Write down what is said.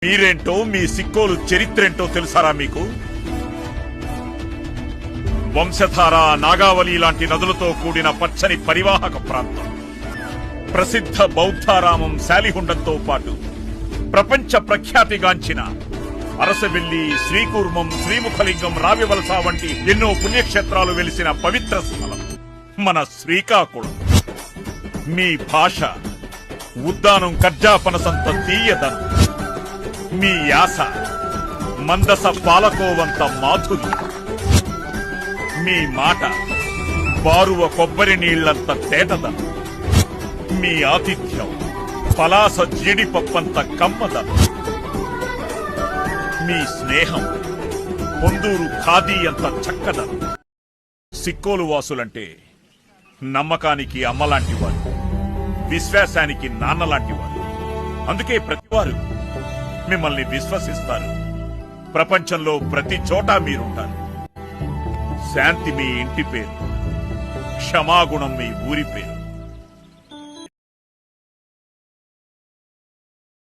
మీరేంటో మీ సిక్కోలు చరిత్రేంటో తెలుసారా మీకు? వంశధార, నాగావళి లాంటి నదులతో కూడిన పచ్చని పరివాహక ప్రాంతం. ప్రసిద్ధ బౌద్ధారామం శాలిహుండంతో పాటు ప్రపంచ ప్రఖ్యాతిగాంచిన అరసవెల్లి, శ్రీకూర్మం, శ్రీముఖలింగం, రావివలస వంటి ఎన్నో పుణ్యక్షేత్రాలు వెలిసిన పవిత్ర స్థలం మన శ్రీకాకుళం. మీ భాష ఉద్దానం కర్జాపనసంత తీయదనం, మీ యాస మందస పాలకోవంత మాధుర్యం, మీ మాట బారువ కొబ్బరి నీళ్లంత తేటదనం, మీ ఆతిథ్యం పలాస జీడిపప్పంత కమ్మదనం, మీ స్నేహం పొందూరు ఖాదీ అంత చక్కదనం. సిక్కోలు వాసులంటే నమ్మకానికి అమ్మలాంటి వారు, విశ్వాసానికి నాన్నలాంటి వారు. అందుకే ప్రతివారు మిమ్మల్ని విశ్వసిస్తారు. ప్రపంచంలో ప్రతి చోట మీరుంటారు. శాంతి మీ ఇంటి పేరు, క్షమాగుణం మీ ఊరి పేరు.